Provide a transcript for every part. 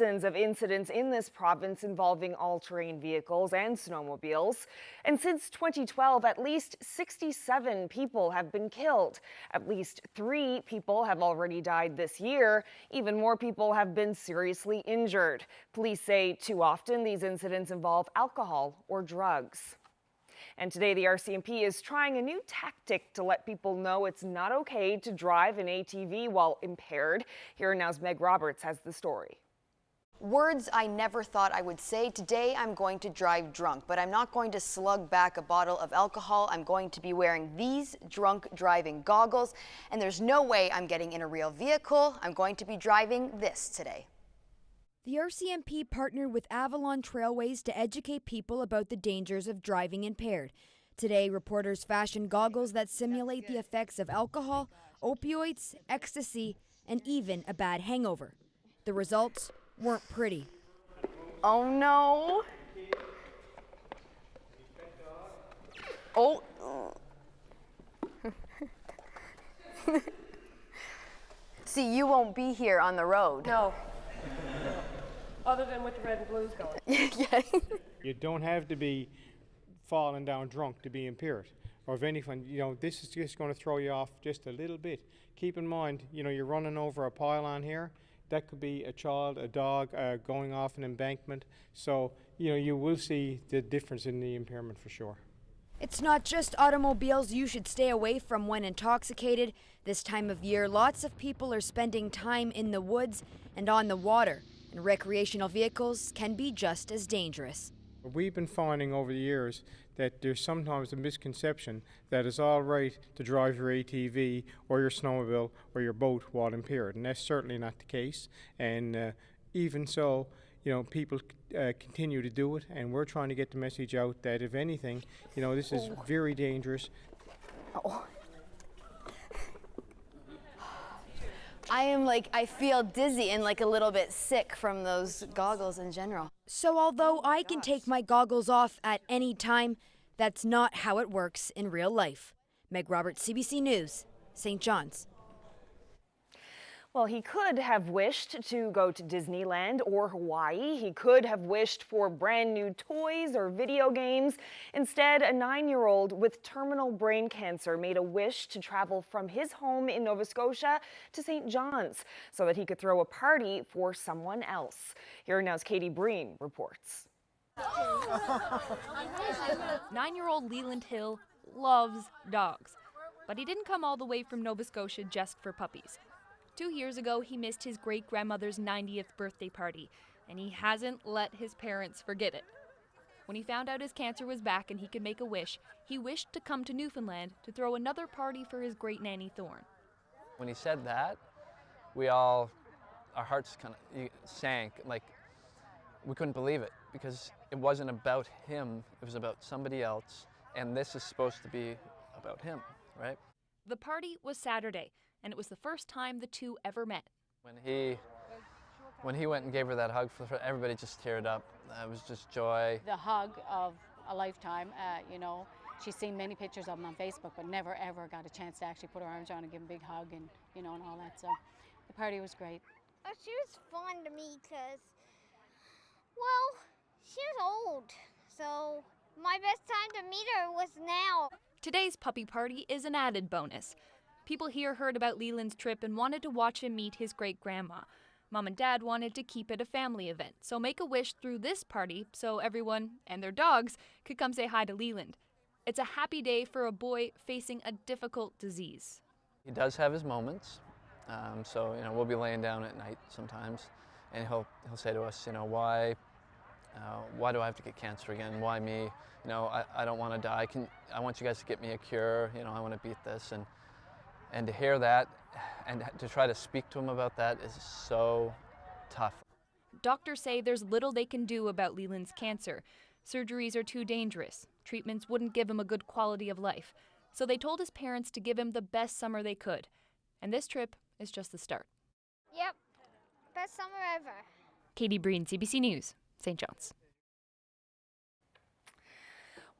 Dozens of incidents in this province involving all-terrain vehicles and snowmobiles. And since 2012, at least 67 people have been killed. At least 3 people have already died this year. Even more people have been seriously injured. Police say too often these incidents involve alcohol or drugs. And today the RCMP is trying a new tactic to let people know it's not okay to drive an ATV while impaired. Here Now's Meg Roberts has the story. Words I never thought I would say. Today I'm going to drive drunk, but I'm not going to slug back a bottle of alcohol. I'm going to be wearing these drunk driving goggles, and there's no way I'm getting in a real vehicle. I'm going to be driving this today. The RCMP partnered with Avalon Trailways to educate people about the dangers of driving impaired. Today, reporters fashioned goggles that simulate the effects of alcohol, opioids, ecstasy, and even a bad hangover. The results weren't pretty. Oh no. Oh. See, you won't be here on the road. No. Other than with the red and blues going. Yeah. You don't have to be falling down drunk to be impaired. Or if anything, this is just going to throw you off just a little bit. Keep in mind, you're running over a pylon here. That could be a child, a dog, going off an embankment. So, you will see the difference in the impairment for sure. It's not just automobiles you should stay away from when intoxicated. This time of year, lots of people are spending time in the woods and on the water, and recreational vehicles can be just as dangerous. We've been finding over the years that there's sometimes a misconception that it's all right to drive your ATV or your snowmobile or your boat while impaired, and that's certainly not the case. And even so, people continue to do it, and we're trying to get the message out that if anything, this is very dangerous. Oh. I feel dizzy and a little bit sick from those goggles in general. So although I can take my goggles off at any time, that's not how it works in real life. Meg Roberts, CBC News, St. John's. Well, he could have wished to go to Disneyland or Hawaii. He could have wished for brand new toys or video games. Instead, a 9-year-old with terminal brain cancer made a wish to travel from his home in Nova Scotia to St. John's so that he could throw a party for someone else. Here Now's Katie Breen reports. 9-year-old Leland Hill loves dogs, but he didn't come all the way from Nova Scotia just for puppies. 2 years ago, he missed his great-grandmother's 90th birthday party, and he hasn't let his parents forget it. When he found out his cancer was back and he could make a wish, he wished to come to Newfoundland to throw another party for his great-nanny Thorn. When he said that, our hearts kind of sank, we couldn't believe it, because it wasn't about him, it was about somebody else, and this is supposed to be about him, right? The party was Saturday, and it was the first time the two ever met. When he went and gave her that hug, everybody just teared up. It was just joy. The hug of a lifetime. She's seen many pictures of him on Facebook, but never ever got a chance to actually put her arms around and give him a big hug and and all that. So the party was great. She was fun to me because, well, she was old. So my best time to meet her was now. Today's puppy party is an added bonus. People here heard about Leland's trip and wanted to watch him meet his great-grandma. Mom and Dad wanted to keep it a family event, so make a wish through this party so everyone and their dogs could come say hi to Leland. It's a happy day for a boy facing a difficult disease. He does have his moments, so we'll be laying down at night sometimes, and he'll say to us, why do I have to get cancer again? Why me? I don't want to die. I want you guys to get me a cure. I want to beat this. And to hear that and to try to speak to him about that is so tough. Doctors say there's little they can do about Leland's cancer. Surgeries are too dangerous. Treatments wouldn't give him a good quality of life. So they told his parents to give him the best summer they could. And this trip is just the start. Yep, best summer ever. Katie Breen, CBC News, St. John's.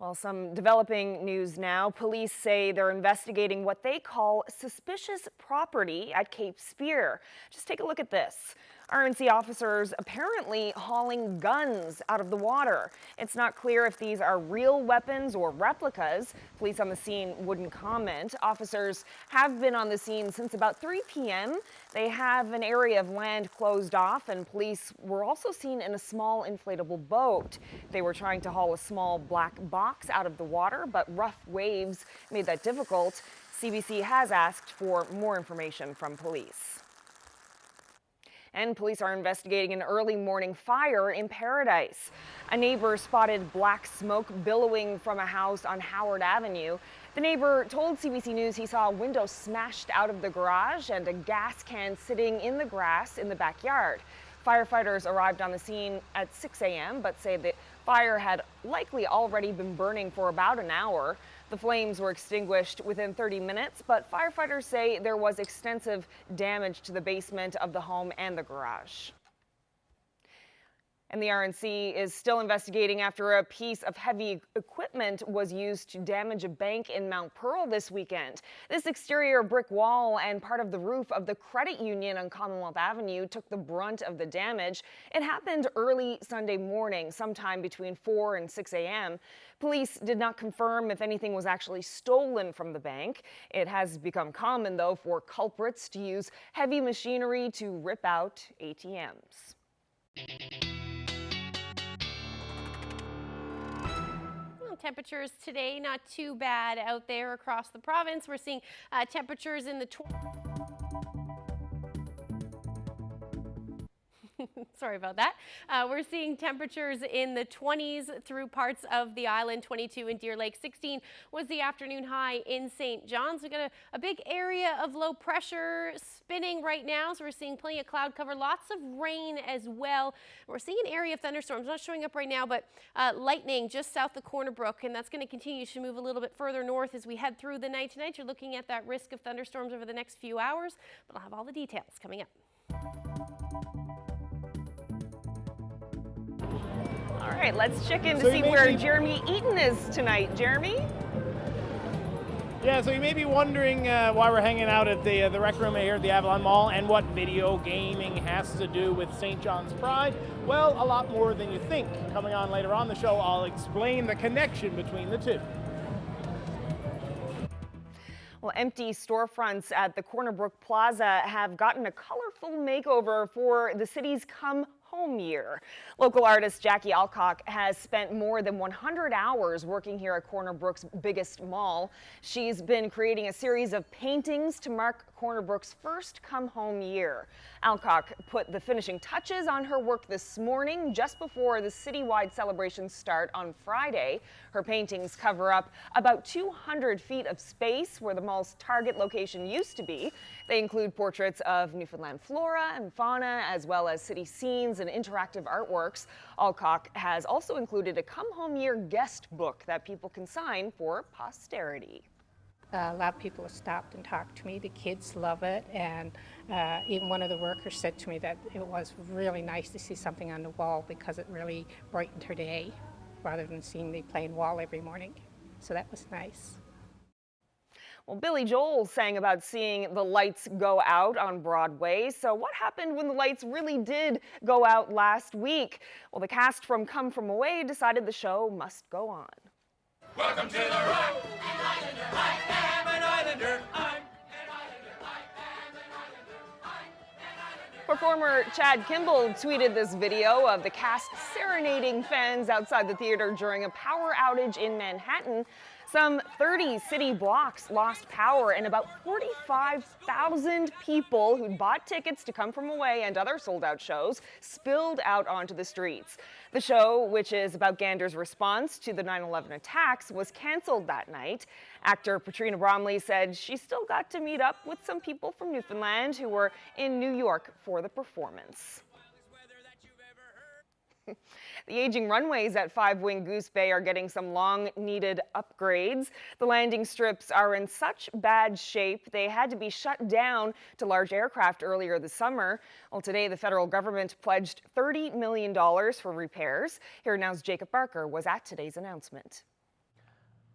Well, some developing news now. Police say they're investigating what they call suspicious property at Cape Spear. Just take a look at this. RNC officers apparently hauling guns out of the water. It's not clear if these are real weapons or replicas. Police on the scene wouldn't comment. Officers have been on the scene since about 3 p.m. They have an area of land closed off, and police were also seen in a small inflatable boat. They were trying to haul a small black box out of the water, but rough waves made that difficult. CBC has asked for more information from police. And police are investigating an early morning fire in Paradise. A neighbor spotted black smoke billowing from a house on Howard Avenue. The neighbor told CBC News he saw a window smashed out of the garage and a gas can sitting in the grass in the backyard. Firefighters arrived on the scene at 6 a.m. but say the fire had likely already been burning for about an hour. The flames were extinguished within 30 minutes, but firefighters say there was extensive damage to the basement of the home and the garage. And the RNC is still investigating after a piece of heavy equipment was used to damage a bank in Mount Pearl this weekend. This exterior brick wall and part of the roof of the credit union on Commonwealth Avenue took the brunt of the damage. It happened early Sunday morning, sometime between 4 and 6 a.m. Police did not confirm if anything was actually stolen from the bank. It has become common, though, for culprits to use heavy machinery to rip out ATMs. Temperatures today not too bad out there across the province. We're seeing temperatures in the sorry about that. We're seeing temperatures in the 20s through parts of the island. 22 in Deer Lake. 16 was the afternoon high in St. John's. We've got a big area of low pressure spinning right now, so we're seeing plenty of cloud cover, lots of rain as well. We're seeing an area of thunderstorms, not showing up right now, but lightning just south of Corner Brook, and that's going to continue to move a little bit further north as we head through the night tonight. You're looking at that risk of thunderstorms over the next few hours, but I'll have all the details coming up. All right, let's check in to see where Jeremy Eaton is tonight. Jeremy? Yeah, so you may be wondering why we're hanging out at the rec room here at the Avalon Mall and what video gaming has to do with St. John's Pride. Well, a lot more than you think. Coming on later on the show, I'll explain the connection between the two. Well, empty storefronts at the Corner Brook Plaza have gotten a colorful makeover for the city's Come Home year. Local artist Jackie Alcock has spent more than 100 hours working here at Corner Brook's biggest mall. She's been creating a series of paintings to mark Corner Brook's first Come Home year. Alcock put the finishing touches on her work this morning, just before the citywide celebrations start on Friday. Her paintings cover up about 200 feet of space where the mall's target location used to be. They include portraits of Newfoundland flora and fauna, as well as city scenes and interactive artworks. Alcock has also included a Come Home Year guest book that people can sign for posterity. A lot of people have stopped and talked to me. The kids love it, and even one of the workers said to me that it was really nice to see something on the wall because it really brightened her day rather than seeing the plain wall every morning. So that was nice. Well, Billy Joel sang about seeing the lights go out on Broadway. So what happened when the lights really did go out last week? Well, the cast from Come From Away decided the show must go on. Welcome to the rock, an islander, I am an islander, I'm an islander, I am an islander, I'm an islander. Performer Chad Kimball tweeted this video of the cast serenading fans outside the theater during a power outage in Manhattan. Some 30 city blocks lost power, and about 45,000 people who'd bought tickets to Come From Away and other sold-out shows spilled out onto the streets. The show, which is about Gander's response to the 9/11 attacks, was canceled that night. Actor Patrina Bromley said she still got to meet up with some people from Newfoundland who were in New York for the performance. The aging runways at 5 Wing Goose Bay are getting some long-needed upgrades. The landing strips are in such bad shape they had to be shut down to large aircraft earlier this summer. Well, today the federal government pledged $30 million for repairs. Here now's Jacob Barker was at today's announcement.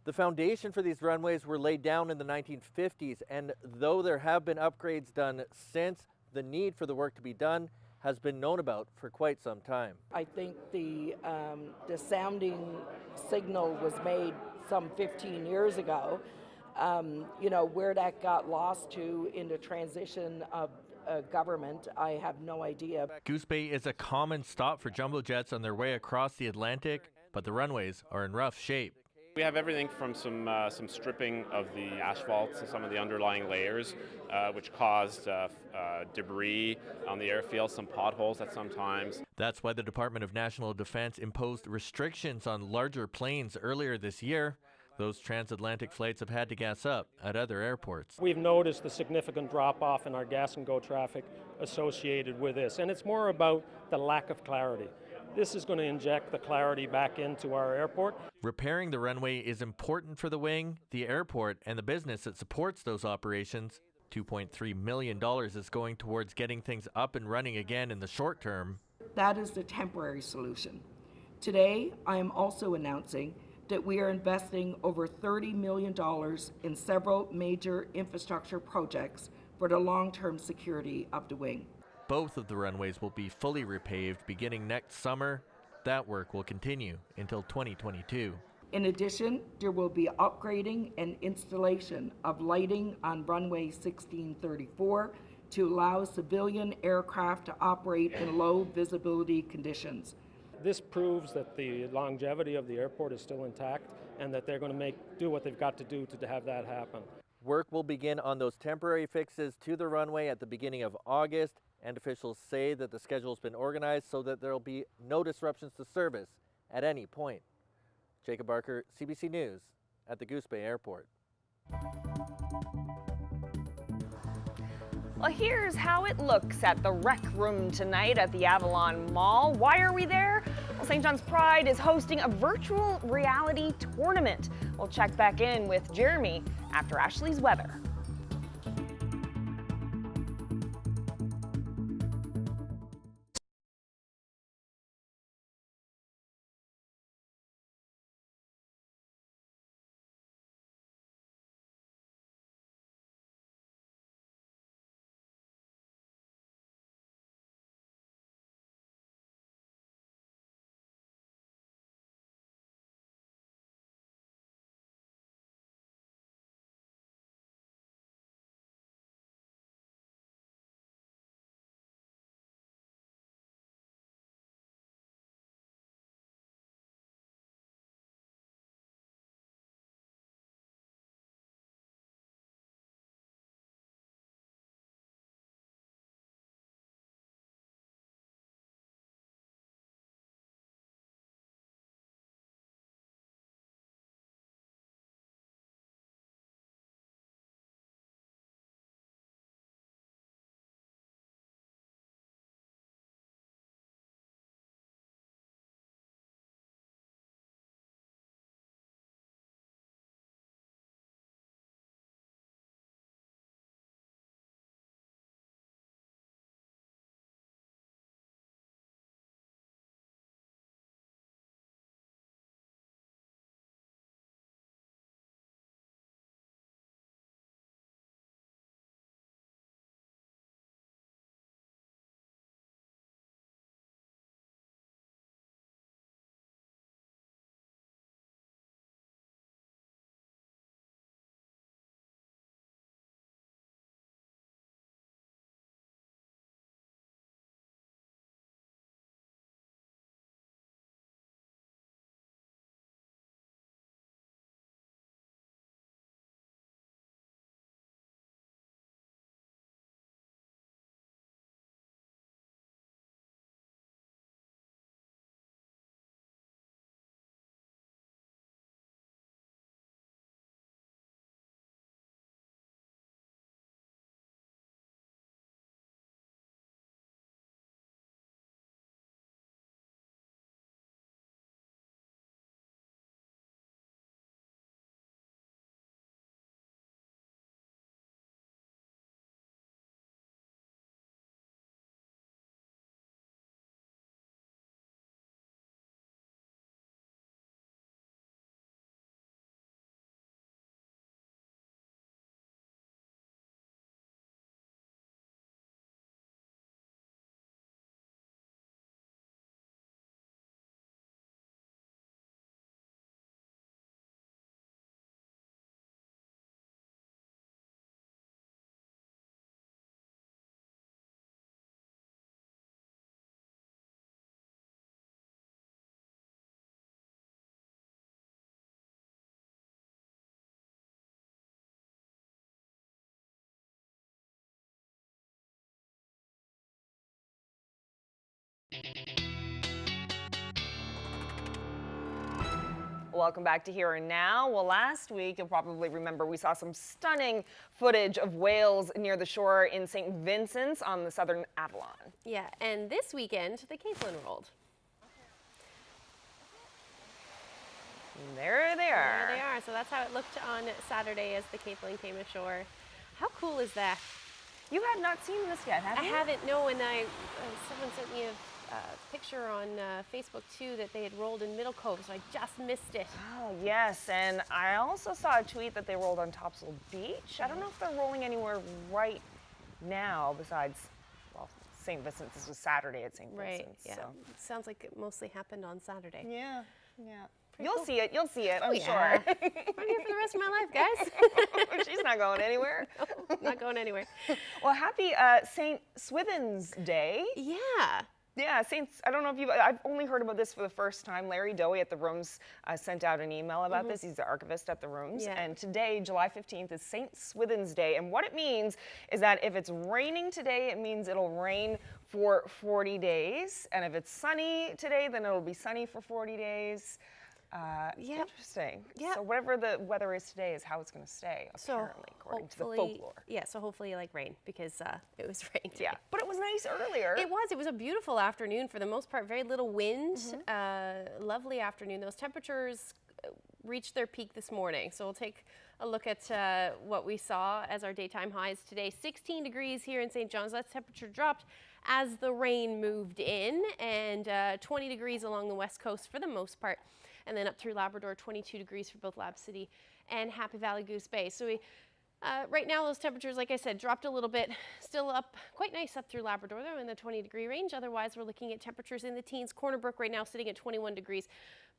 The foundation for these runways were laid down in the 1950s, and though there have been upgrades done since, the need for the work to be done has been known about for quite some time. I think the sounding signal was made some 15 years ago. You know, where that got lost to in the transition of government, I have no idea. Goose Bay is a common stop for jumbo jets on their way across the Atlantic, but the runways are in rough shape. We have everything from some stripping of the asphalt to some of the underlying layers, which caused debris on the airfield, some potholes at some times. That's why the Department of National Defense imposed restrictions on larger planes earlier this year. Those transatlantic flights have had to gas up at other airports. We've noticed a significant drop-off in our gas and go traffic associated with this, and it's more about the lack of clarity. This is going to inject the clarity back into our airport. Repairing the runway is important for the wing, the airport, and the business that supports those operations. $2.3 million is going towards getting things up and running again in the short term. That is the temporary solution. Today, I am also announcing that we are investing over $30 million in several major infrastructure projects for the long-term security of the wing. Both of the runways will be fully repaved beginning next summer. That work will continue until 2022. In addition, there will be upgrading and installation of lighting on runway 1634 to allow civilian aircraft to operate in low visibility conditions. This proves that the longevity of the airport is still intact and that they're going to do what they've got to do to have that happen. Work will begin on those temporary fixes to the runway at the beginning of August, and officials say that the schedule has been organized so that there will be no disruptions to service at any point. Jacob Barker, CBC News at the Goose Bay Airport. Well, here's how it looks at the Rec Room tonight at the Avalon Mall. Why are we there? Well, St. John's Pride is hosting a virtual reality tournament. We'll check back in with Jeremy after Ashley's weather. Welcome back to Here and Now. Well, last week, you'll probably remember we saw some stunning footage of whales near the shore in St. Vincent's on the southern Avalon. Yeah, and this weekend, the capelin rolled. And there they are. There they are. So that's how it looked on Saturday as the capelin came ashore. How cool is that? You have not seen this yet, have you? I haven't, no, and someone sent me a picture on Facebook too that they had rolled in Middle Cove, so I just missed it. Oh, yes, and I also saw a tweet that they rolled on Topsail Beach. I don't know if they're rolling anywhere right now besides, well, St. Vincent's. This was Saturday at St. Right, Vincent's. yeah. So. Sounds like it mostly happened on Saturday. Yeah, yeah. Pretty You'll cool. see it, Oh, I'm yeah. sure. I'm here for the rest of my life, guys. She's not going anywhere. No, not going anywhere. Well, happy St. Swithin's Day. Yeah. Yeah, I don't know if I've only heard about this for the first time. Larry Dowie at the Rooms sent out an email about this. He's the archivist at the Rooms. Yeah. And today, July 15th, is St. Swithin's Day. And what it means is that if it's raining today, it means it'll rain for 40 days. And if it's sunny today, then it'll be sunny for 40 days. Interesting. Yeah. So whatever the weather is today is how it's going to stay, apparently, according to the folklore. Yeah, so hopefully like rain, because it was rain today. Yeah, but it was nice earlier. It was a beautiful afternoon for the most part, very little wind, lovely afternoon. Those temperatures reached their peak this morning, so we'll take a look at what we saw as our daytime highs today. 16 degrees here in St. John's. That temperature dropped as the rain moved in, and 20 degrees along the west coast for the most part. And then up through Labrador, 22 degrees for both Lab City and Happy Valley Goose Bay. So we, right now those temperatures, like I said, dropped a little bit, still up quite nice up through Labrador though, in the 20-degree range. Otherwise, we're looking at temperatures in the teens. Corner Brook right now sitting at 21 degrees.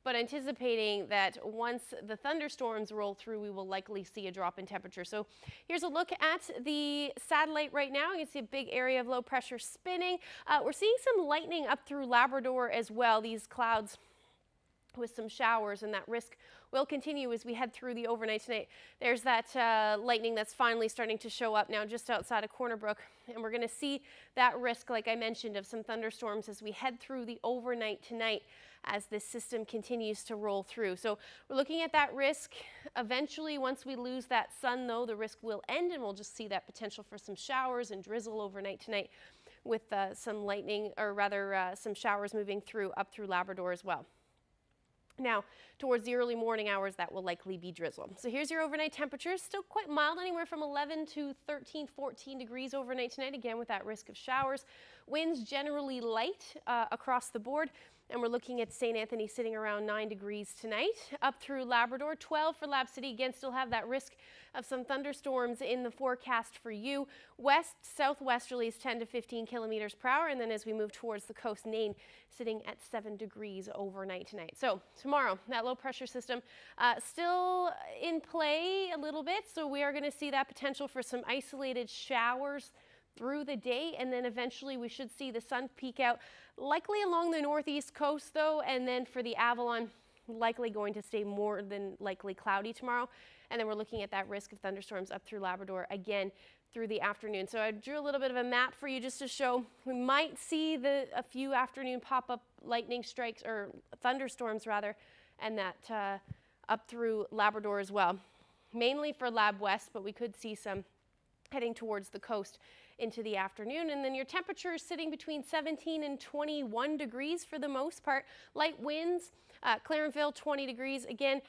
But anticipating that once the thunderstorms roll through, we will likely see a drop in temperature. So here's a look at the satellite right now. You can see a big area of low pressure spinning. We're seeing some lightning up through Labrador as well. These clouds with some showers, and that risk will continue as we head through the overnight tonight. There's that lightning that's finally starting to show up now just outside of Corner Brook, and we're going to see that risk, like I mentioned, of some thunderstorms as we head through the overnight tonight as this system continues to roll through. So we're looking at that risk. Eventually, once we lose that sun though, the risk will end, and we'll just see that potential for some showers and drizzle overnight tonight with some lightning, or rather some showers moving through up through Labrador as well. Now, towards the early morning hours, that will likely be drizzle. So here's your overnight temperatures, still quite mild, anywhere from 11 to 13, 14 degrees overnight tonight, again with that risk of showers. Winds generally light across the board, and we're looking at St. Anthony sitting around 9 degrees tonight. Up through Labrador, 12 for Lab City. Again, still have that risk of some thunderstorms in the forecast for you. West, southwesterlies 10 to 15 kilometers per hour, and then as we move towards the coast, Nain sitting at 7 degrees overnight tonight. So tomorrow, that low pressure system still in play a little bit, so we are going to see that potential for some isolated showers through the day, and then eventually we should see the sun peak out, likely along the northeast coast though, and then for the Avalon, likely going to stay more than likely cloudy tomorrow. And then we're looking at that risk of thunderstorms up through Labrador again through the afternoon. So I drew a little bit of a map for you just to show we might see a few afternoon pop-up lightning strikes, or thunderstorms rather, and that up through Labrador as well. Mainly for Lab West, but we could see some heading towards the coast into the afternoon. And then your temperature is sitting between 17 and 21 degrees for the most part. Light winds, Clarenville 20 degrees. Again,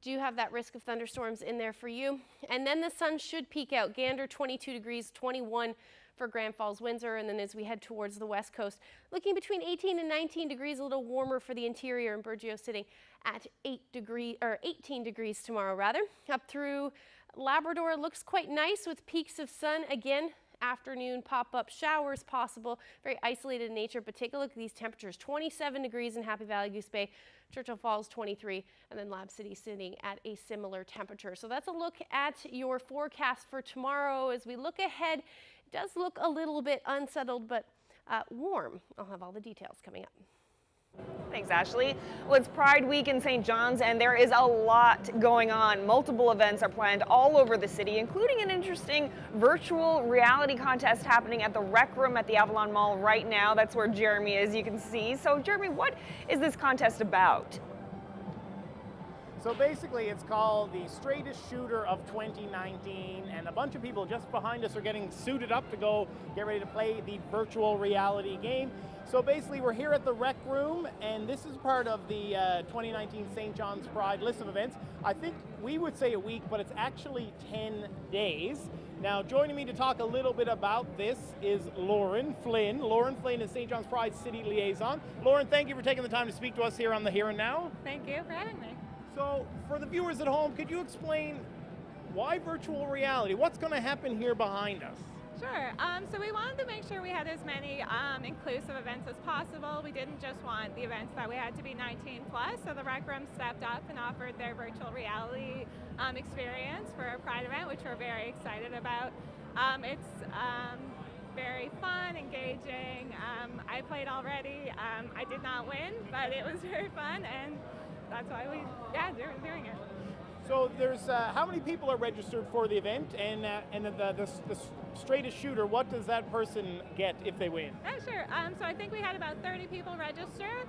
do have that risk of thunderstorms in there for you. And then the sun should peak out. Gander 22 degrees, 21 for Grand Falls, Windsor. And then as we head towards the west coast, looking between 18 and 19 degrees, a little warmer for the interior, and Burgeo sitting at 18 degrees tomorrow rather. Up through Labrador looks quite nice with peaks of sun. Again, afternoon pop-up showers possible, very isolated in nature, but take a look at these temperatures. 27 degrees in Happy Valley, Goose Bay, Churchill Falls 23, and then Lab City sitting at a similar temperature. So that's a look at your forecast for tomorrow. As we look ahead, it does look a little bit unsettled, but warm. I'll have all the details coming up. Thanks, Ashley. Well, it's Pride Week in St. John's, and there is a lot going on. Multiple events are planned all over the city, including an interesting virtual reality contest happening at the Rec Room at the Avalon Mall right now. That's where Jeremy is, you can see. So, Jeremy, what is this contest about? So basically, it's called the Straightest Shooter of 2019, and a bunch of people just behind us are getting suited up to go get ready to play the virtual reality game. So basically, we're here at the Rec Room, and this is part of the 2019 St. John's Pride list of events. I think we would say a week, but it's actually 10 days. Now, joining me to talk a little bit about this is Lauren Flynn. Lauren Flynn is St. John's Pride City Liaison. Lauren, thank you for taking the time to speak to us here on the Here and Now. Thank you for having me. So, for the viewers at home, could you explain why virtual reality? What's going to happen here behind us? Sure. So we wanted to make sure we had as many inclusive events as possible. We didn't just want the events that we had to be 19 plus, so the Rec Room stepped up and offered their virtual reality experience for a Pride event, which we're very excited about. It's very fun, engaging. I played already. I did not win, but it was very fun, and that's why we're doing it. So there's how many people are registered for the event, and the straightest shooter, what does that person get if they win? Sure. So I think we had about 30 people registered.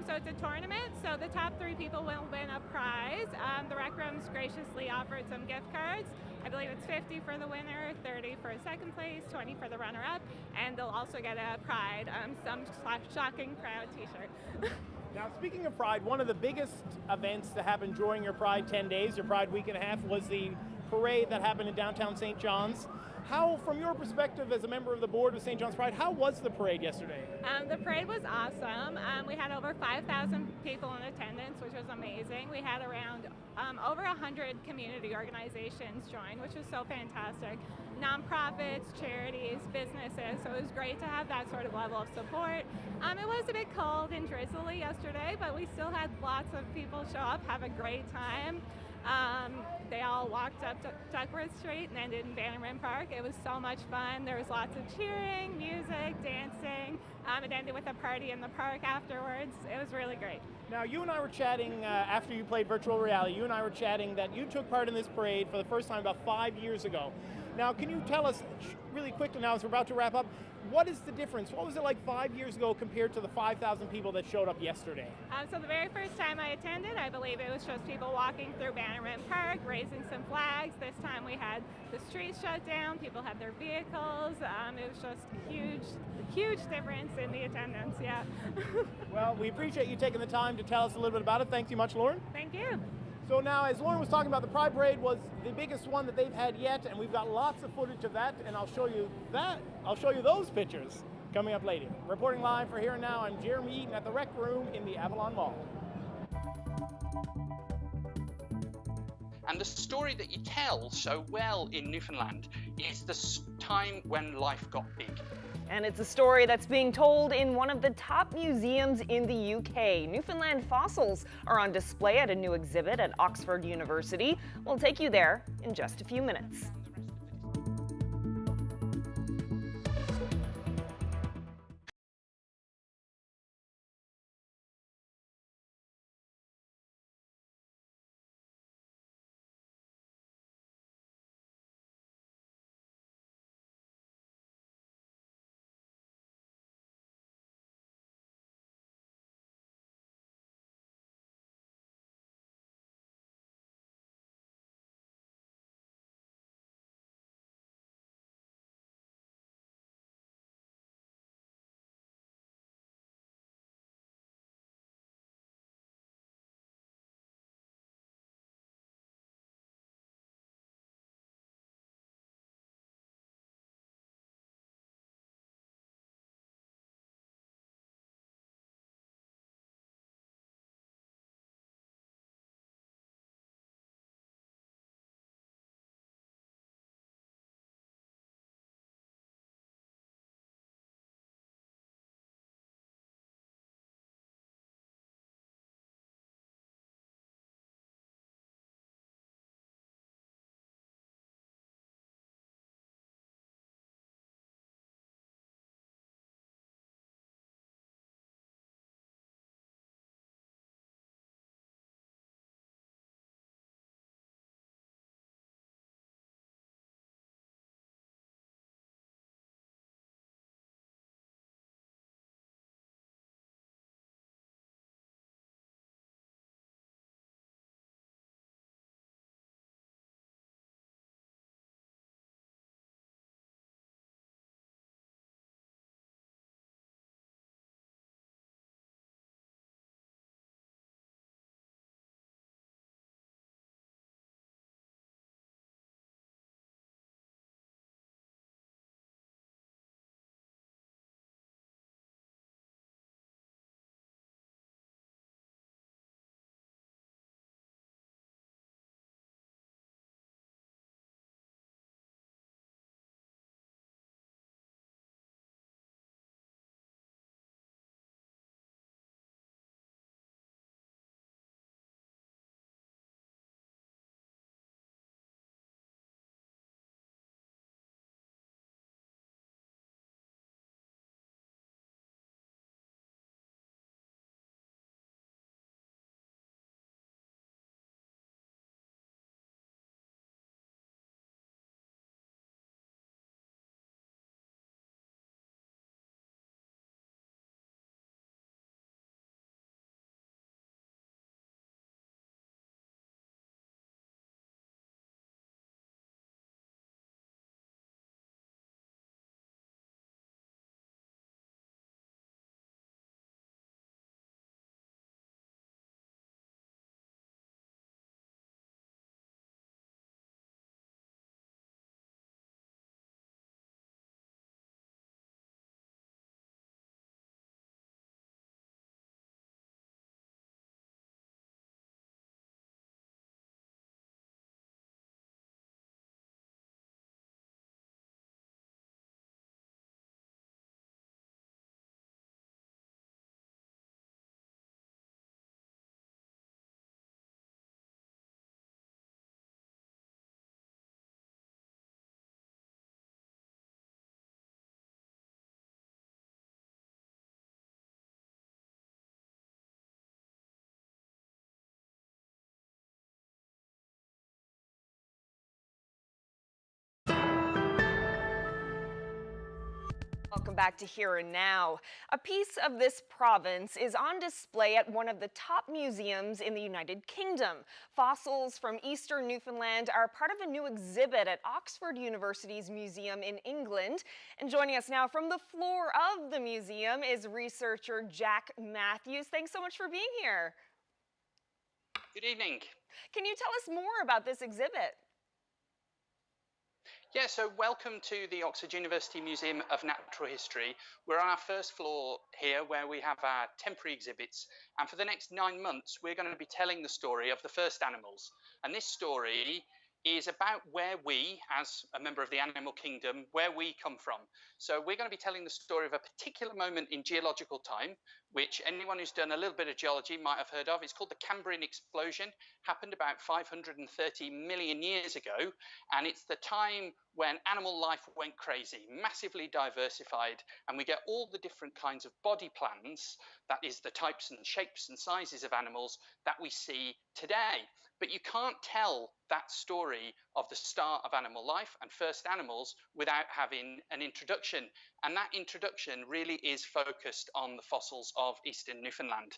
So it's a tournament. So the top 3 people will win a prize. The Rec Room's graciously offered some gift cards. I believe it's 50 for the winner, 30 for second place, 20 for the runner-up, and they'll also get a Pride, some shocking Proud t-shirt. Now, speaking of Pride, one of the biggest events that happened during your Pride 10 days, your Pride week and a half, was the parade that happened in downtown St. John's. How, from your perspective as a member of the board of St. John's Pride, how was the parade yesterday? The parade was awesome. We had over 5,000 people in attendance, which was amazing. We had around over 100 community organizations join, which was so fantastic. Nonprofits, charities, businesses, so it was great to have that sort of level of support. It was a bit cold and drizzly yesterday, but we still had lots of people show up, have a great time. They all walked up to Duckworth Street and ended in Bannerman Park. It was so much fun. There was lots of cheering, music, dancing. It ended with a party in the park afterwards. It was really great. Now, you and I were chatting after you played virtual reality. You and I were chatting that you took part in this parade for the first time about 5 years ago. Now, can you tell us really quickly now as we're about to wrap up, what is the difference? What was it like 5 years ago compared to the 5,000 people that showed up yesterday? So the very first time I attended, I believe it was just people walking through Bannerman Park, raising some flags. This time we had the streets shut down, people had their vehicles. It was just a huge difference in the attendance, yeah. Well, we appreciate you taking the time to tell us a little bit about it. Thanks so much, Lauren. Thank you. So now, as Lauren was talking about, the Pride Parade was the biggest one that they've had yet, and we've got lots of footage of that, and I'll show you that. I'll show you those pictures coming up later. Reporting live for Here and Now, I'm Jeremy Eaton at the Rec Room in the Avalon Mall. And the story that you tell so well in Newfoundland is the time when life got big. And it's a story that's being told in one of the top museums in the UK. Newfoundland fossils are on display at a new exhibit at Oxford University. We'll take you there in just a few minutes. Welcome back to Here and Now. A piece of this province is on display at one of the top museums in the United Kingdom. Fossils from eastern Newfoundland are part of a new exhibit at Oxford University's museum in England. And joining us now from the floor of the museum is researcher Jack Matthews. Thanks so much for being here. Good evening. Can you tell us more about this exhibit? Yeah, so welcome to the Oxford University Museum of Natural History. We're on our first floor here where we have our temporary exhibits. And for the next 9 months, we're going to be telling the story of the first animals. And this story is about where we, as a member of the animal kingdom, where we come from. So we're going to be telling the story of a particular moment in geological time, which anyone who's done a little bit of geology might have heard of. It's called the Cambrian explosion, happened about 530 million years ago, and it's the time when animal life went crazy, massively diversified, and we get all the different kinds of body plans, that is the types and shapes and sizes of animals that we see today. But you can't tell that story of the start of animal life and first animals without having an introduction. And that introduction really is focused on the fossils of eastern Newfoundland,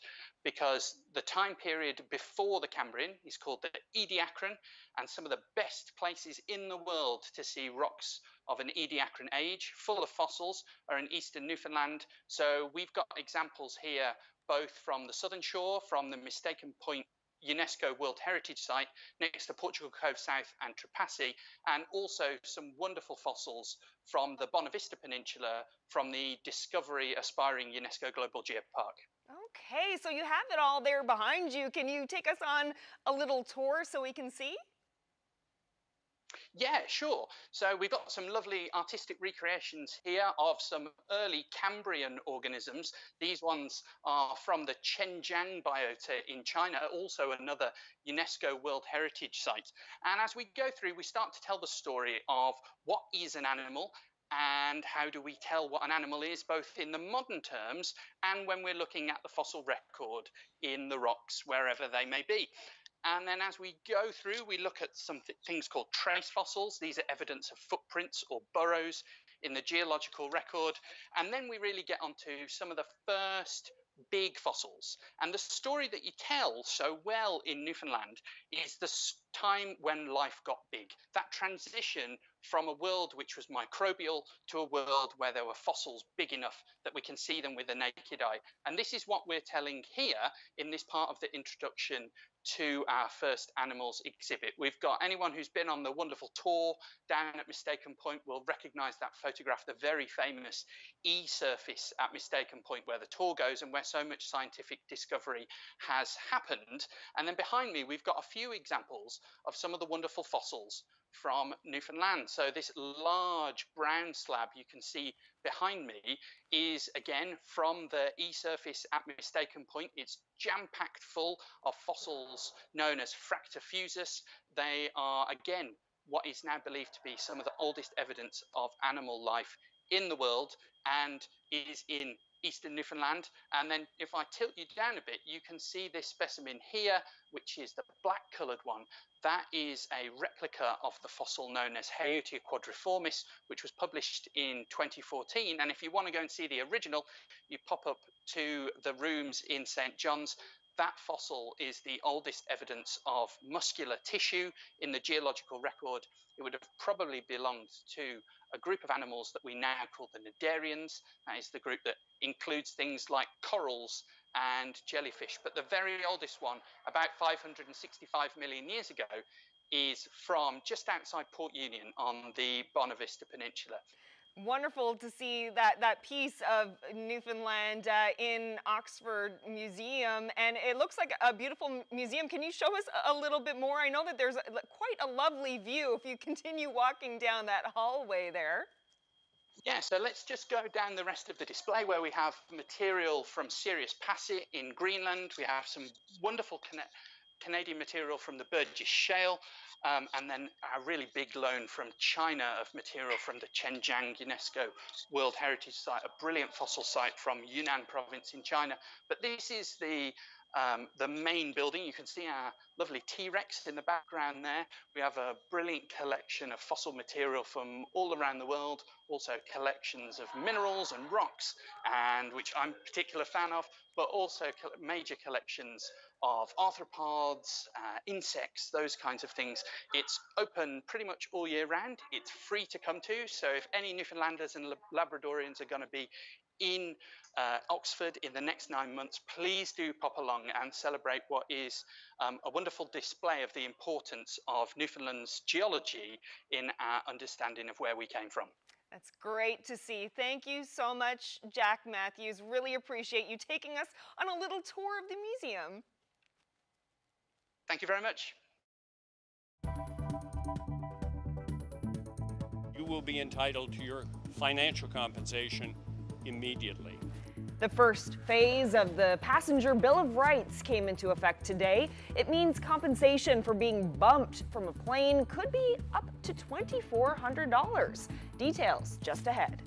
because the time period before the Cambrian is called the Ediacaran, and some of the best places in the world to see rocks of an Ediacaran age, full of fossils, are in eastern Newfoundland. So we've got examples here, both from the southern shore, from the Mistaken Point UNESCO World Heritage Site next to Portugal Cove South and Trepassey, and also some wonderful fossils from the Bonavista Peninsula from the Discovery Aspiring UNESCO Global Geopark. Okay, so you have it all there behind you. Can you take us on a little tour so we can see? Yeah, sure. So we've got some lovely artistic recreations here of some early Cambrian organisms. These ones are from the Zhenjiang biota in China, also another UNESCO World Heritage Site. And as we go through, we start to tell the story of what is an animal and how do we tell what an animal is, both in the modern terms and when we're looking at the fossil record in the rocks, wherever they may be. And then as we go through, we look at some things called trace fossils. These are evidence of footprints or burrows in the geological record. And then we really get onto some of the first big fossils. And the story that you tell so well in Newfoundland is the time when life got big. That transition from a world which was microbial to a world where there were fossils big enough that we can see them with the naked eye. And this is what we're telling here in this part of the introduction to our first animals exhibit. We've got anyone who's been on the wonderful tour down at Mistaken Point will recognize that photograph, the very famous E-surface at Mistaken Point where the tour goes and where so much scientific discovery has happened. And then behind me, we've got a few examples of some of the wonderful fossils from Newfoundland. So this large brown slab you can see behind me is again from the E-surface at Mistaken Point. It's jam-packed full of fossils known as Fractofusus. They are again what is now believed to be some of the oldest evidence of animal life in the world, and is in eastern Newfoundland. And then if I tilt you down a bit, you can see this specimen here, which is the black coloured one. That is a replica of the fossil known as Hayotia quadriformis, which was published in 2014. And if you want to go and see the original, you pop up to the rooms in St. John's. That fossil is the oldest evidence of muscular tissue in the geological record. It would have probably belonged to a group of animals that we now call the cnidarians. That is the group that includes things like corals and jellyfish. But the very oldest one, about 565 million years ago, is from just outside Port Union on the Bonavista Peninsula. Wonderful to see that piece of Newfoundland in Oxford Museum, and it looks like a beautiful museum. Can you show us a little bit more? I know that there's quite a lovely view if you continue walking down that hallway there. Yeah, so let's just go down the rest of the display where we have material from Sirius Passet in Greenland. We have some wonderful Canadian material from the Burgess Shale, and then a really big loan from China of material from the Zhenjiang UNESCO World Heritage Site, a brilliant fossil site from Yunnan province in China. But this is the the main building. You can see our lovely T-Rex in the background there. We have a brilliant collection of fossil material from all around the world, also collections of minerals and rocks, and which I'm a particular fan of, but also major collections of arthropods, insects, those kinds of things. It's open pretty much all year round. It's free to come to, so if any Newfoundlanders and Labradorians are going to be in Oxford in the next 9 months, please do pop along and celebrate what is a wonderful display of the importance of Newfoundland's geology in our understanding of where we came from. That's great to see. Thank you so much, Jack Matthews. Really appreciate you taking us on a little tour of the museum. Thank you very much. You will be entitled to your financial compensation immediately. The first phase of the Passenger Bill of Rights came into effect today. It means compensation for being bumped from a plane could be up to $2,400. Details just ahead.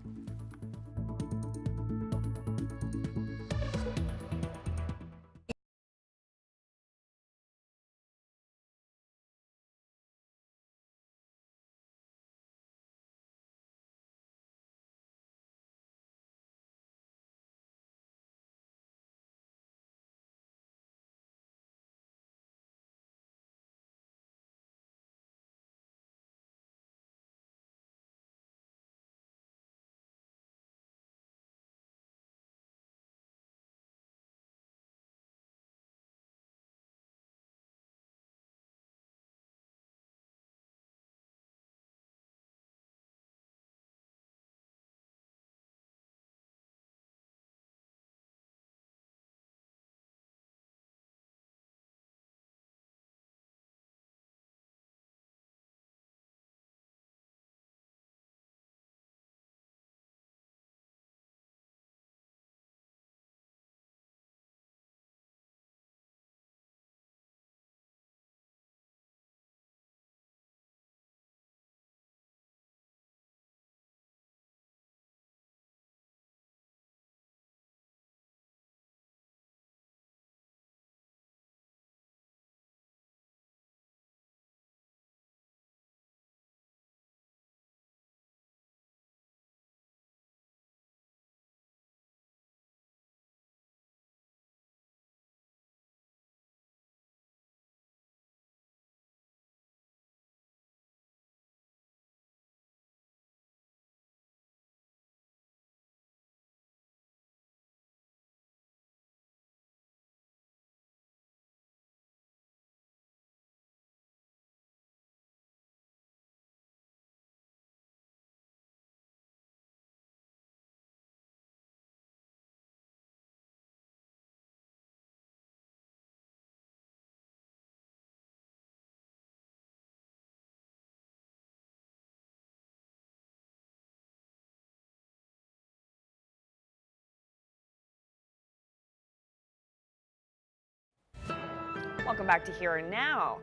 Welcome back to Here and Now.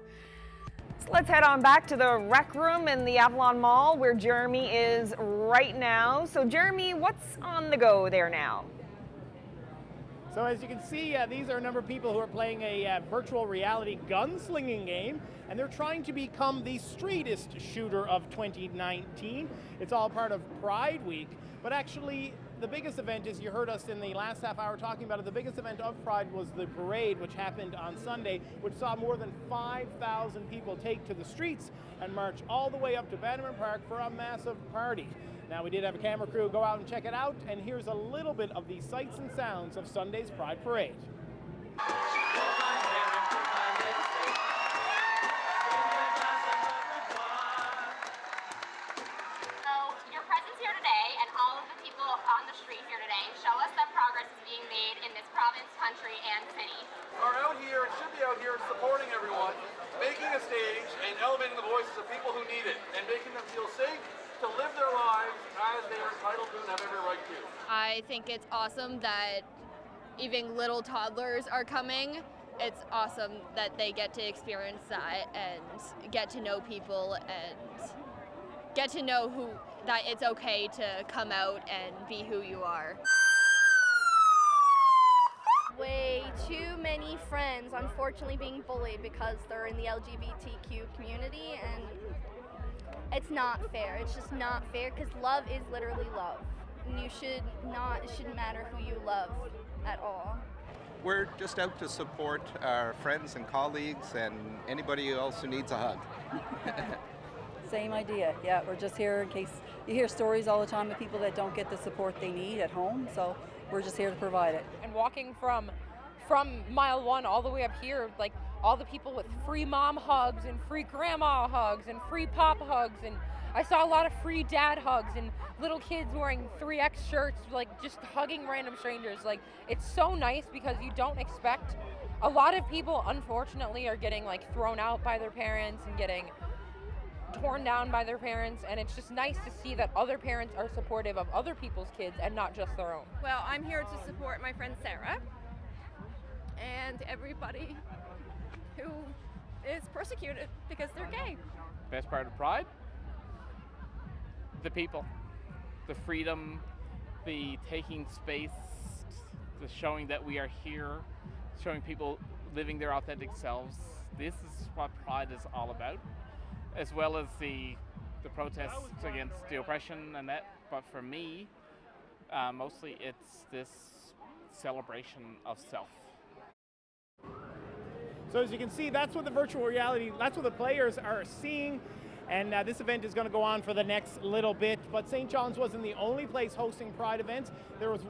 So let's head on back to the rec room in the Avalon Mall where Jeremy is right now. So Jeremy, what's on the go there now? So as you can see, these are a number of people who are playing a virtual reality gunslinging game, and they're trying to become the streetest shooter of 2019. It's all part of Pride Week, but actually the biggest event, as you heard us in the last half hour talking about it, the biggest event of Pride was the parade, which happened on Sunday, which saw more than 5,000 people take to the streets and march all the way up to Bannerman Park for a massive party. Now, we did have a camera crew go out and check it out, and here's a little bit of the sights and sounds of Sunday's Pride Parade. Your presence here today and all of the people on the street here today show us that progress is being made in this province, country, and city. Are out here and should be out here supporting everyone, making a stage and elevating the voices of people who need it and making them feel safe to live their lives as they are entitled to and have every right to. I think it's awesome that even little toddlers are coming. It's awesome that they get to experience that and get to know people and get to know that it's okay to come out and be who you are. Way too many friends unfortunately being bullied because they're in the LGBTQ community, and it's not fair. It's just not fair, because love is literally love. And it shouldn't matter who you love at all. We're just out to support our friends and colleagues and anybody else who needs a hug. Same idea. Yeah, we're just here in case you hear stories all the time of people that don't get the support they need at home, so we're just here to provide it. And walking from mile 1 all the way up here, like all the people with free mom hugs and free grandma hugs and free pop hugs, and I saw a lot of free dad hugs and little kids wearing 3X shirts, like just hugging random strangers. Like, it's so nice because you don't expect. A lot of people, unfortunately, are getting like thrown out by their parents and getting torn down by their parents, and it's just nice to see that other parents are supportive of other people's kids and not just their own. Well, I'm here to support my friend Sarah and everybody who is persecuted because they're gay. Best part of Pride? The people, the freedom, the taking space, the showing that we are here, showing people living their authentic selves. This is what Pride is all about, as well as the protests against the oppression and that. But for me, mostly it's this celebration of self. So as you can see, that's what the virtual reality, that's what the players are seeing. And this event is going to go on for the next little bit. But St. John's wasn't the only place hosting Pride events. There was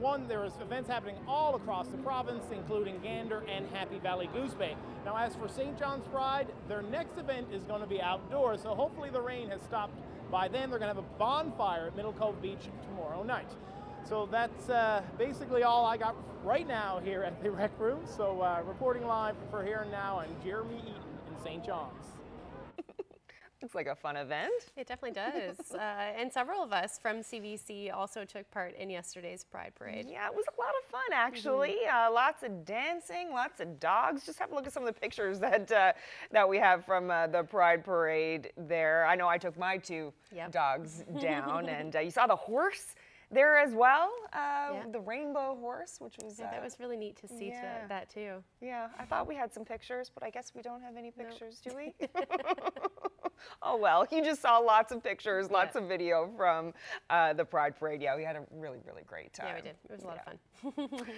events happening all across the province, including Gander and Happy Valley Goose Bay. Now, as for St. John's Pride, their next event is going to be outdoors. So hopefully the rain has stopped by then. They're going to have a bonfire at Middle Cove Beach tomorrow night. So that's basically all I got right now here at the Rec Room. So reporting live for Here and Now, I'm Jeremy Eaton in St. John's. Looks like a fun event. It definitely does. And several of us from CBC also took part in yesterday's Pride Parade. Yeah, it was a lot of fun, actually. Lots of dancing, lots of dogs. Just have a look at some of the pictures that we have from the Pride Parade there. I know I took my 2 dogs down, and you saw the horse there as well, the rainbow horse, which was... that was really neat to see that too. Yeah, I thought we had some pictures, but I guess we don't have any pictures, do we? Oh well, you just saw lots of pictures, lots of video from the Pride Parade. Yeah, we had a really, really great time. Yeah, we did. It was a lot of fun.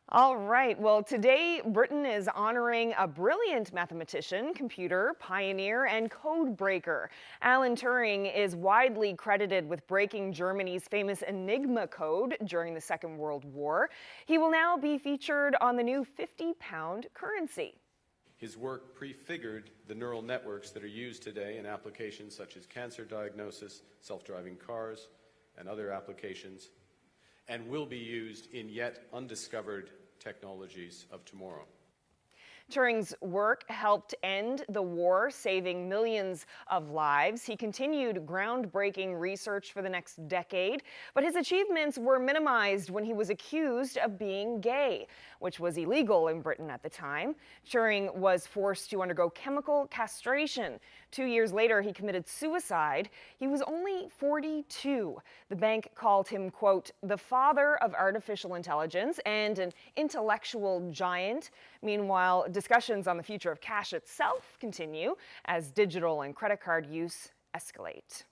All right, well, today Britain is honoring a brilliant mathematician, computer pioneer, and code breaker. Alan Turing is widely credited with breaking Germany's famous Enigma code during the Second World War. He will now be featured on the new £50 currency. His work prefigured the neural networks that are used today in applications such as cancer diagnosis, self-driving cars, and other applications, and will be used in yet undiscovered technologies of tomorrow. Turing's work helped end the war, saving millions of lives. He continued groundbreaking research for the next decade, but his achievements were minimized when he was accused of being gay, which was illegal in Britain at the time. Turing was forced to undergo chemical castration. 2 years later, he committed suicide. He was only 42. The bank called him, quote, the father of artificial intelligence and an intellectual giant. Meanwhile, discussions on the future of cash itself continue as digital and credit card use escalate.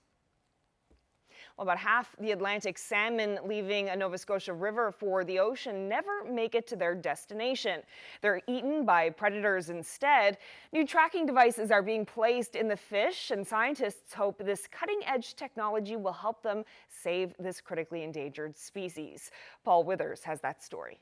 Well, about half the Atlantic salmon leaving a Nova Scotia river for the ocean never make it to their destination. They're eaten by predators instead. New tracking devices are being placed in the fish, and scientists hope this cutting-edge technology will help them save this critically endangered species. Paul Withers has that story.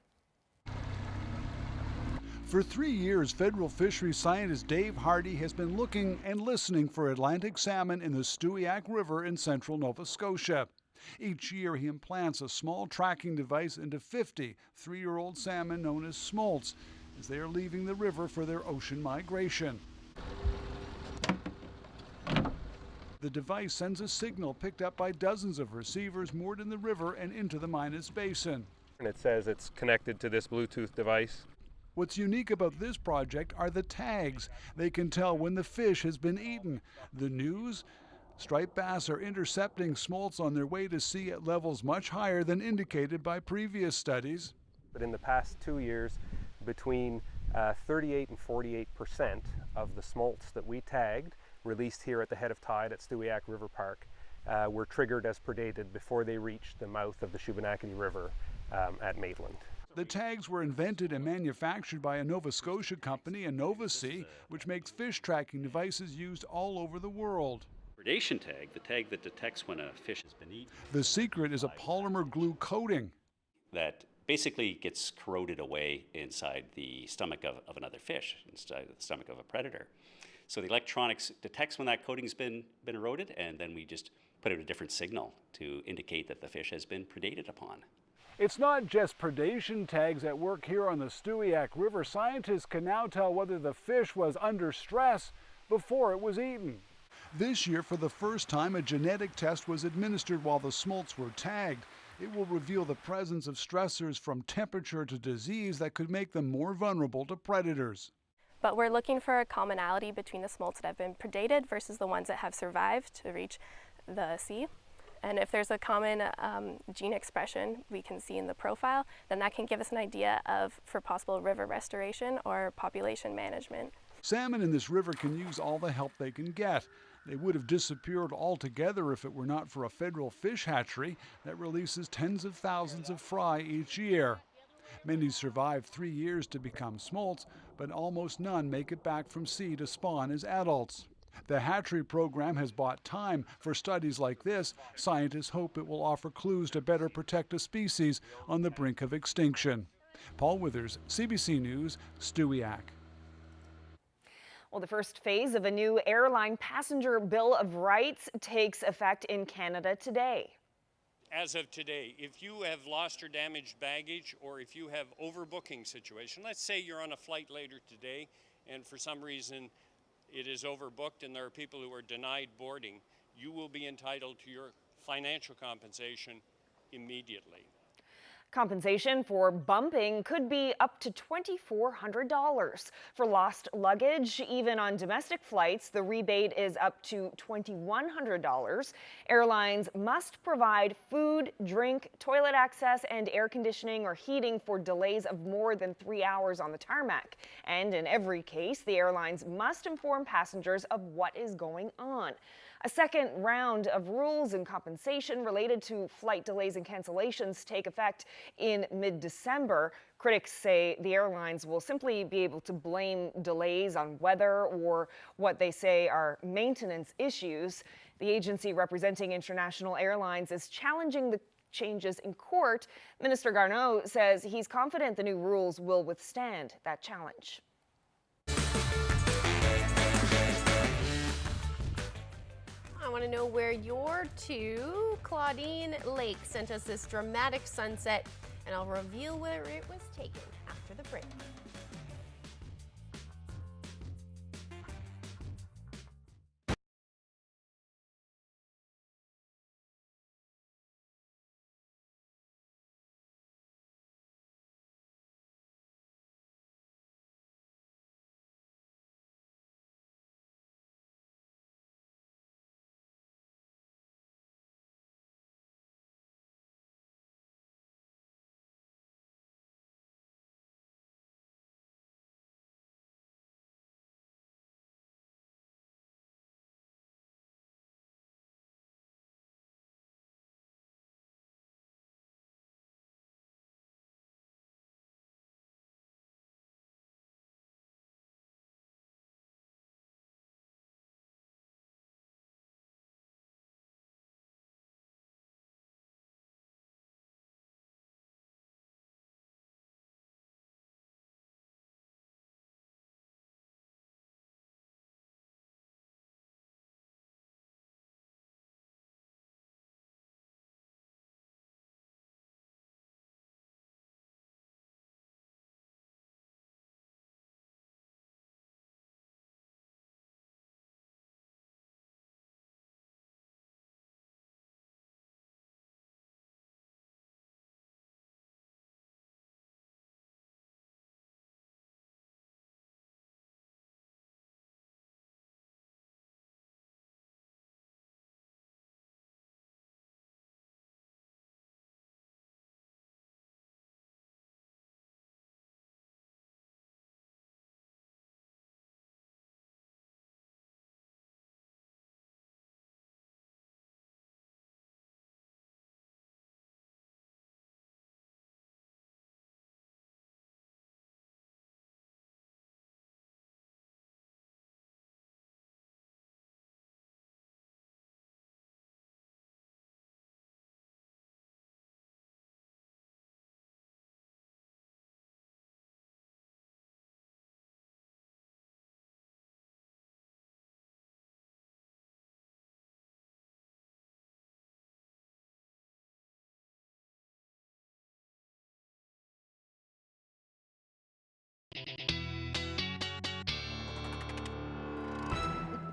For 3 years, federal fisheries scientist Dave Hardy has been looking and listening for Atlantic salmon in the Stewiacke River in central Nova Scotia. Each year, he implants a small tracking device into 50 3-year-old salmon known as smolts as they are leaving the river for their ocean migration. The device sends a signal picked up by dozens of receivers moored in the river and into the Minas Basin. And it says it's connected to this Bluetooth device. What's unique about this project are the tags. They can tell when the fish has been eaten. The news? Striped bass are intercepting smolts on their way to sea at levels much higher than indicated by previous studies. But in the past 2 years, between 38 and 48% of the smolts that we tagged, released here at the head of tide at Stewiacke River Park, were triggered as predated before they reached the mouth of the Shubenacadie River at Maitland. The tags were invented and manufactured by a Nova Scotia company, Innovasea, which makes fish tracking devices used all over the world. Predation tag, the tag that detects when a fish has been eaten. The secret is a polymer glue coating That basically gets corroded away inside the stomach of another fish, inside the stomach of a predator. So the electronics detects when that coating's been eroded, and then we just put out a different signal to indicate that the fish has been predated upon. It's not just predation tags at work here on the Stewiacke River. Scientists can now tell whether the fish was under stress before it was eaten. This year, for the first time, a genetic test was administered while the smolts were tagged. It will reveal the presence of stressors from temperature to disease that could make them more vulnerable to predators. But we're looking for a commonality between the smolts that have been predated versus the ones that have survived to reach the sea. And if there's a common gene expression we can see in the profile, then that can give us an idea for possible river restoration or population management. Salmon in this river can use all the help they can get. They would have disappeared altogether if it were not for a federal fish hatchery that releases tens of thousands of fry each year. Many survive 3 years to become smolts, but almost none make it back from sea to spawn as adults. The hatchery program has bought time for studies like this. Scientists hope it will offer clues to better protect a species on the brink of extinction. Paul Withers, CBC News, Stewiacke. Well, the first phase of a new airline passenger Bill of Rights takes effect in Canada today. As of today, if you have lost or damaged baggage, or if you have overbooking situation, let's say you're on a flight later today and for some reason it is overbooked and there are people who are denied boarding, you will be entitled to your financial compensation immediately. Compensation for bumping could be up to $2,400. For lost luggage, even on domestic flights, the rebate is up to $2,100. Airlines must provide food, drink, toilet access, and air conditioning or heating for delays of more than 3 hours on the tarmac. And in every case, the airlines must inform passengers of what is going on. A second round of rules and compensation related to flight delays and cancellations take effect in mid-December. Critics say the airlines will simply be able to blame delays on weather or what they say are maintenance issues. The agency representing international airlines is challenging the changes in court. Minister Garneau says he's confident the new rules will withstand that challenge. I want to know where you're to. Claudine Lake sent us this dramatic sunset, and I'll reveal where it was taken after the break.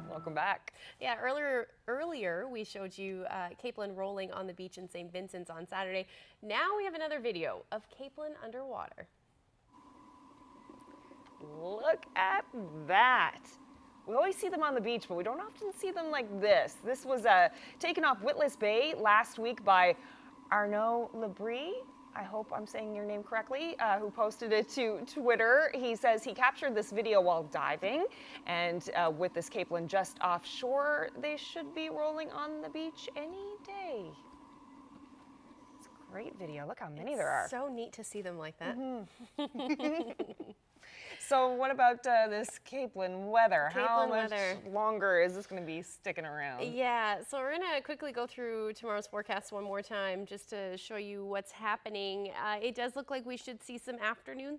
Welcome back. Yeah, earlier we showed you Capelin rolling on the beach in St. Vincent's on Saturday. Now we have another video of Capelin underwater. Look at that. We always see them on the beach, but we don't often see them like this. This was taken off Witless Bay last week by Arnaud Labrie. I hope I'm saying your name correctly, who posted it to Twitter. He says he captured this video while diving, and with this Capelin just offshore, they should be rolling on the beach any day. It's a great video. Look how many there are. So neat to see them like that. So what about this Capelin weather? How much weather. longer is this going to be sticking around? Yeah, so we're going to quickly go through tomorrow's forecast one more time just to show you what's happening. It does look like we should see some afternoon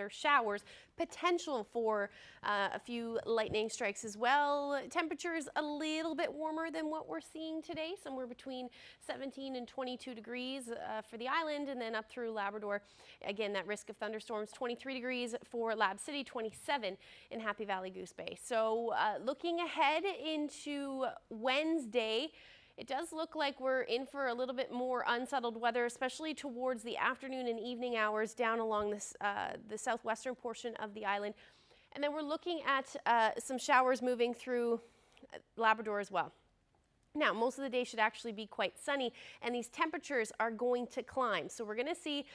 showers, potential for a few lightning strikes as well. Temperatures a little bit warmer than what we're seeing today, somewhere between 17 and 22 degrees for the island, and then up through Labrador. Again, that risk of thunderstorms, 23 degrees for Lab City, 27 in Happy Valley Goose Bay. So looking ahead into Wednesday, it does look like we're in for a little bit more unsettled weather, especially towards the afternoon and evening hours down along this, the southwestern portion of the island. And then we're looking at some showers moving through Labrador as well. Now, most of the day should actually be quite sunny, and these temperatures are going to climb. So we're going to see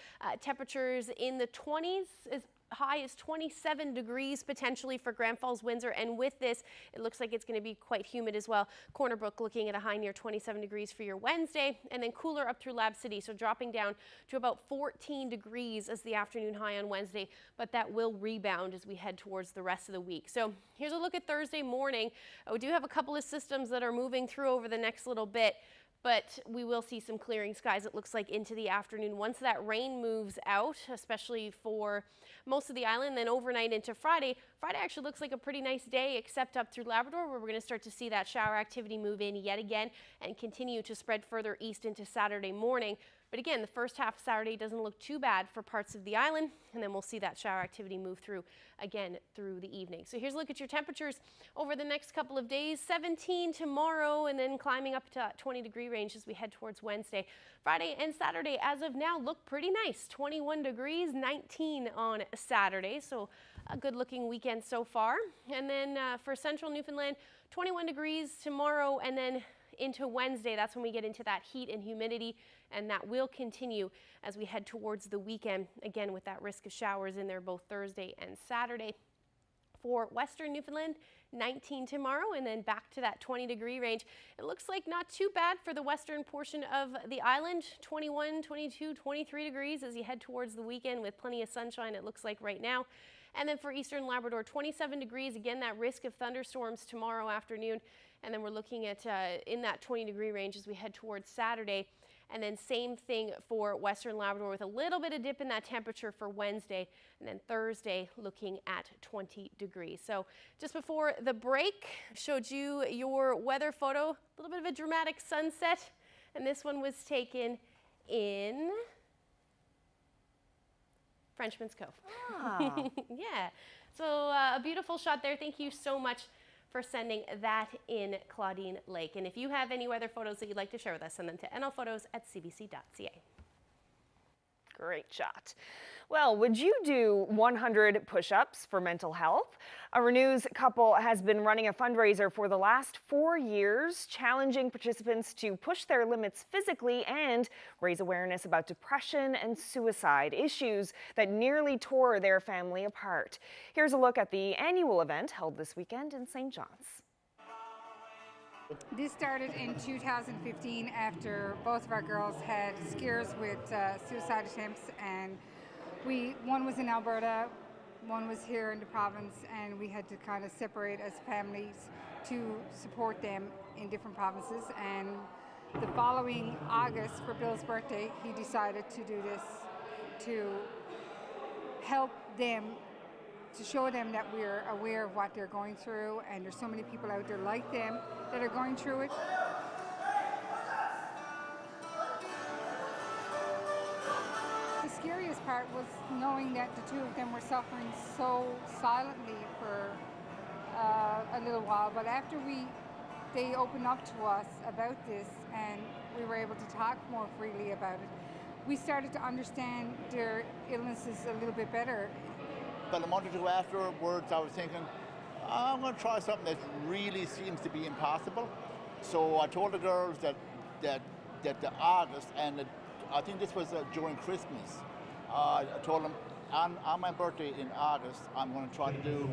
temperatures in the 20s, as high as 27 degrees potentially for Grand Falls, Windsor, and with this, it looks like it's going to be quite humid as well. Corner Brook looking at a high near 27 degrees for your Wednesday, and then cooler up through Lab City, so dropping down to about 14 degrees as the afternoon high on Wednesday, but that will rebound as we head towards the rest of the week. So here's a look at Thursday morning. We do have a couple of systems that are moving through over the next little bit, but we will see some clearing skies, it looks like, into the afternoon. Once that rain moves out, especially for most of the island, then overnight into Friday. Friday actually looks like a pretty nice day, except up through Labrador, where we're going to start to see that shower activity move in yet again and continue to spread further east into Saturday morning. But again, the first half of Saturday doesn't look too bad for parts of the island, and then we'll see that shower activity move through again through the evening. So here's a look at your temperatures over the next couple of days. 17 tomorrow, and then climbing up to 20-degree range as we head towards Wednesday. Friday and Saturday, as of now, look pretty nice. 21 degrees, 19 on Saturday, so a good-looking weekend so far. And then for central Newfoundland, 21 degrees tomorrow, and then into Wednesday, that's when we get into that heat and humidity, and that will continue as we head towards the weekend, again with that risk of showers in there both Thursday and Saturday. For western Newfoundland, 19 tomorrow, and then back to that 20-degree range. It looks like not too bad for the western portion of the island, 21, 22, 23 degrees as you head towards the weekend with plenty of sunshine, it looks like right now. And then for eastern Labrador, 27 degrees, again that risk of thunderstorms tomorrow afternoon. And then we're looking at in that 20-degree range as we head towards Saturday. And then same thing for western Labrador with a little bit of dip in that temperature for Wednesday. And then Thursday looking at 20 degrees. So just before the break, showed you your weather photo, a little bit of a dramatic sunset. And this one was taken in Frenchman's Cove. Ah. Yeah, so a beautiful shot there. Thank you so much for sending that in, Claudine Lake. And if you have any weather photos that you'd like to share with us, send them to nlphotos@cbc.ca. Great shot. Well, would you do 100 push-ups for mental health? A Renews couple has been running a fundraiser for the last 4 years, challenging participants to push their limits physically and raise awareness about depression and suicide, issues that nearly tore their family apart. Here's a look at the annual event held this weekend in St. John's. This started in 2015 after both of our girls had scares with suicide attempts, and one was in Alberta, one was here in the province, and we had to kind of separate as families to support them in different provinces. And the following August, for Bill's birthday, he decided to do this to help them, to show them that we're aware of what they're going through, and there's so many people out there like them that are going through it. scariest part was knowing that the two of them were suffering so silently for a little while. But after they opened up to us about this and we were able to talk more freely about it, we started to understand their illnesses a little bit better. About a month or two afterwards, I was thinking, I'm going to try something that really seems to be impossible. So I told the girls that the August, and I think this was during Christmas, I told them on my birthday in August, I'm going to try to do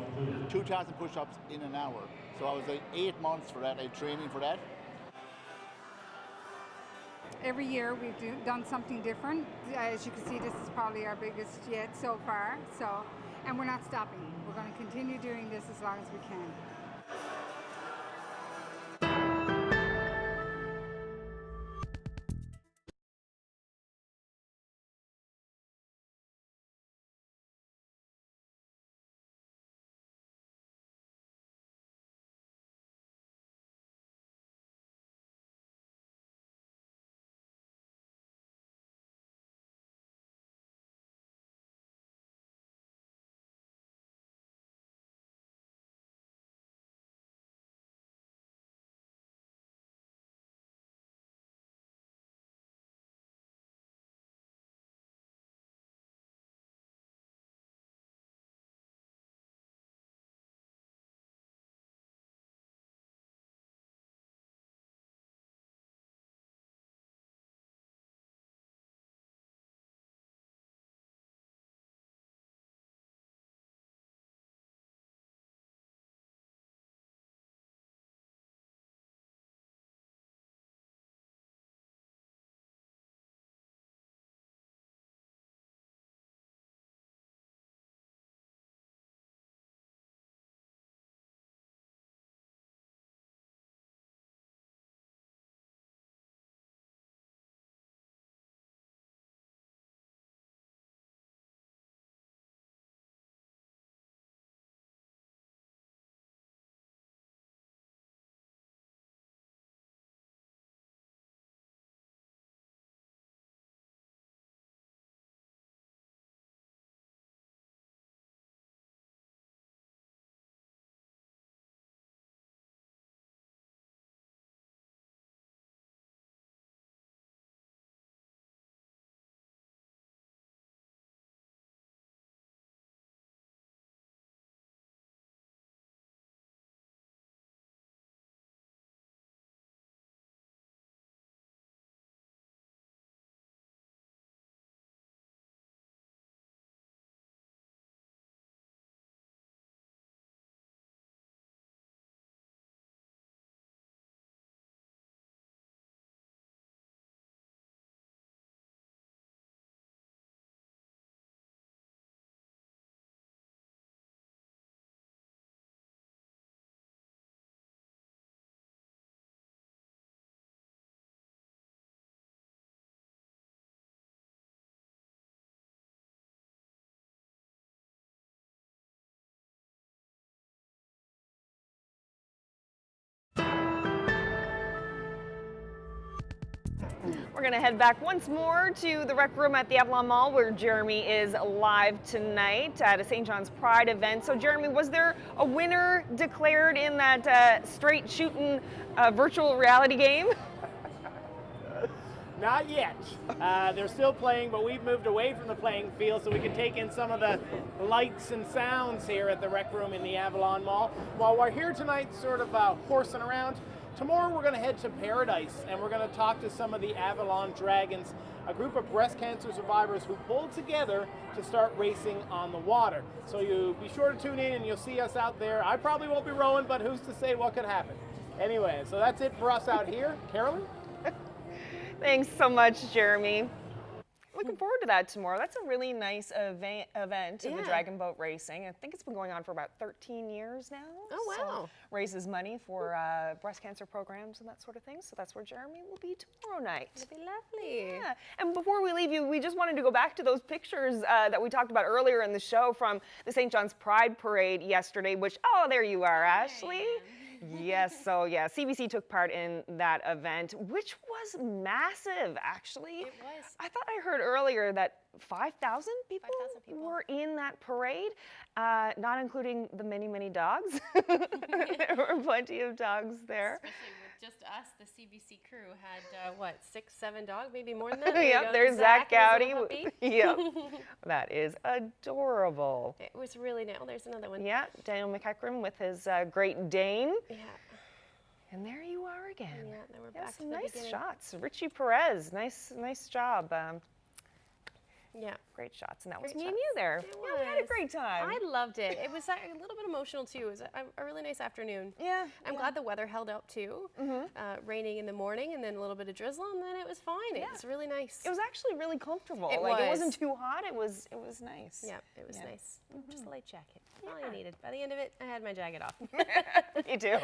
2,000 push-ups in an hour. So I was like 8 months for that, training for that. Every year we've done something different. As you can see, this is probably our biggest yet so far. And we're not stopping. We're going to continue doing this as long as we can. We're going to head back once more to the rec room at the Avalon Mall where Jeremy is live tonight at a St. John's Pride event. So Jeremy, was there a winner declared in that straight shooting virtual reality game? Not yet. They're still playing, but we've moved away from the playing field so we can take in some of the lights and sounds here at the rec room in the Avalon Mall. While we're here tonight sort of horsing around, tomorrow we're going to head to Paradise and we're going to talk to some of the Avalon Dragons, a group of breast cancer survivors who pulled together to start racing on the water. So you be sure to tune in and you'll see us out there. I probably won't be rowing, but who's to say what could happen? Anyway, so that's it for us out here. Carolyn? Thanks so much, Jeremy. Looking forward to that tomorrow. That's a really nice event of the Dragon Boat Racing. I think it's been going on for about 13 years now. Oh, wow. So raises money for breast cancer programs and that sort of thing. So that's where Jeremy will be tomorrow night. It'll be lovely. Yeah. And before we leave you, we just wanted to go back to those pictures that we talked about earlier in the show from the St. John's Pride Parade yesterday, which, oh, there you are, Ashley. Yes, so yeah, CBC took part in that event, which was massive, actually. It was. I thought I heard earlier that 5,000 people were in that parade, not including the many, many dogs. There were plenty of dogs there. Especially with just us, the CBC crew had, what, 6, 7 dogs, maybe more than that? There Yep, you go. there's Zach Gowdy. his little puppy. Yep, that is adorable. It was really nice. Oh, there's another one. Yeah, Daniel McEachran with his Great Dane. Yeah. And there you are again. Yeah, then we're Yeah, back to some the nice beginning. shots. Richie Perez, nice job. Yeah. Great shots. And that was Great me and shots. you there. It Yeah, we had a was. great time. I loved it. It was a little bit emotional too. It was a really nice afternoon. Yeah. I'm glad the weather held up too. Raining in the morning and then a little bit of drizzle and then it was fine. It was really nice. It was actually really comfortable. It It was. wasn't too hot. It was nice. Yeah, it was Yeah. nice. Just a light jacket. All I needed. By the end of it, I had my jacket off. Me too.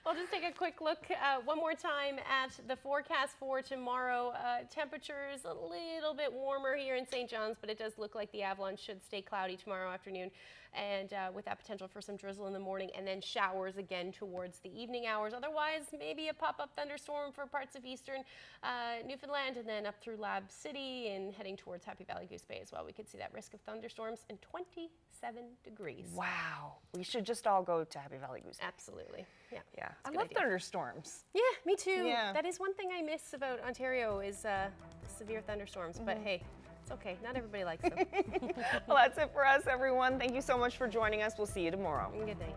We'll just take a quick look one more time at the forecast for tomorrow. Temperatures a little bit warmer here in St. John's, but it does look like the Avalon should stay cloudy tomorrow afternoon, and with that potential for some drizzle in the morning and then showers again towards the evening hours. Otherwise, maybe a pop-up thunderstorm for parts of eastern Newfoundland and then up through Lab City and heading towards Happy Valley Goose Bay as well. We could see that risk of thunderstorms and 27 degrees. Wow. We should just all go to Happy Valley Goose Bay. Absolutely. Yeah. Yeah. It's a I good love idea. thunderstorms. Yeah, me too. Yeah. That is one thing I miss about Ontario is severe thunderstorms. But hey, it's okay. Not everybody likes them. Well, that's it for us, everyone. Thank you so much for joining us. We'll see you tomorrow. Good night.